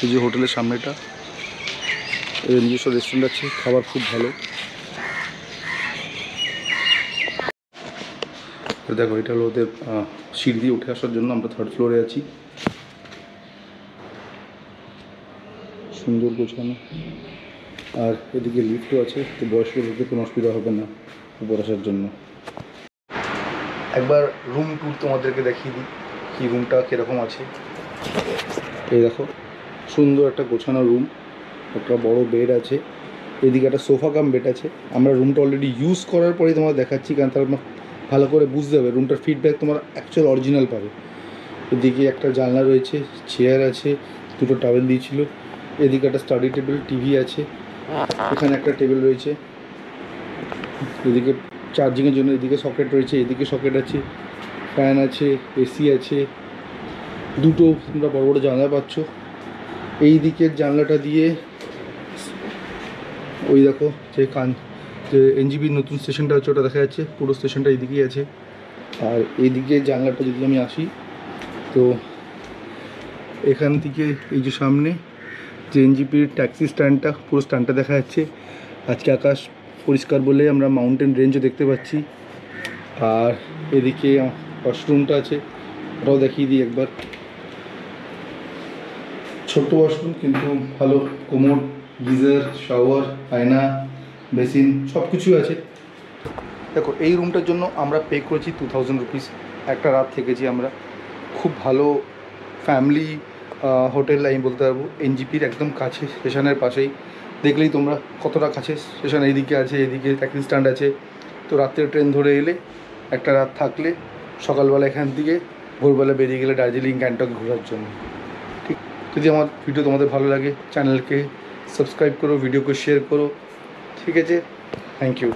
এই যে হোটেলের সামনেটা, এর নিজস্ব রেস্টুরেন্ট আছে, খাবার খুব ভালো। দেখো এটা হলো ওদের সিঁড়ি দিয়ে উঠে আসার জন্য, আমরা 3rd ফ্লোরে আছি। সুন্দর গোছানো, আর এদিকে লিফটও আছে, তো বয়স্ক লোকদের কোনো অসুবিধা হবে না উপর আসার জন্য। একবার রুম ট্যুর তোমাদেরকে দেখিয়ে দিই কি রুমটা কীরকম আছে। এই দেখো সুন্দর একটা গোছানো রুম, একটা বড় বেড আছে, এদিকে একটা সোফা কাম বেড আছে। আমরা রুমটা অলরেডি ইউজ করার পরেই তোমার দেখাচ্ছি, কারণ তার ভালো করে বুঝতে হবে, রুমটার ফিডব্যাক তোমার অ্যাকচুয়াল অরিজিনাল পাবে। এদিকে একটা জানলা রয়েছে, চেয়ার আছে, 2টো টাওয়েল দিয়েছিল। এদিকে একটা স্টাডি টেবিল, টিভি আছে, এখানে একটা টেবিল রয়েছে, এদিকে চার্জিংয়ের জন্য এদিকে সকেট রয়েছে, এদিকে সকেট আছে, ফ্যান আছে, এসি আছে, 2টো তোমরা বড় বড় জানলা পাচ্ছ। এই দিকের জানলাটা দিয়ে ওই দেখো যে এনজিবির নতুন স্টেশনটা আছে ওটা দেখা যাচ্ছে, পুরো স্টেশনটা এইদিকেই আছে। আর এইদিকে জানলাটা যদি আমি আসি, তো এখান থেকে এই যে সামনে যে এনজিপির ট্যাক্সি স্ট্যান্ডটা, পুরো স্ট্যান্ডটা দেখা যাচ্ছে। আজকে আকাশ পরিষ্কার বলে আমরা মাউন্টেন রেঞ্জও দেখতে পাচ্ছি। আর এদিকে ওয়াশরুমটা আছে, ওটাও দেখিয়ে দিই একবার। ছোট্ট ওয়াশরুম কিন্তু ভালো, কোমোড, গিজার, শাওয়ার, আয়না, বেসিন সব কিছুই আছে। দেখো এই রুমটার জন্য আমরা পে করেছি 2000 রুপিস, একটা রাত থেকেছি আমরা। খুব ভালো ফ্যামিলি হোটেল আমি বলতে পারবো, এনজিপির একদম কাছে, স্টেশনের পাশেই। দেখলেই তোমরা কতটা কাছে, স্টেশন এইদিকে আছে, এদিকে ট্যাক্সি স্ট্যান্ড আছে। তো রাত্রের ট্রেন ধরে এলে, একটা রাত থাকলে, সকালবেলা এখান থেকে ভোরবেলা বেরিয়ে গেলে দার্জিলিং, গ্যাংটক ঘোরার জন্য। ঠিক, যদি আমার ভিডিও তোমাদের ভালো লাগে চ্যানেলকে সাবস্ক্রাইব করো, ভিডিওকে শেয়ার করো, ঠিক আছে? Thank you.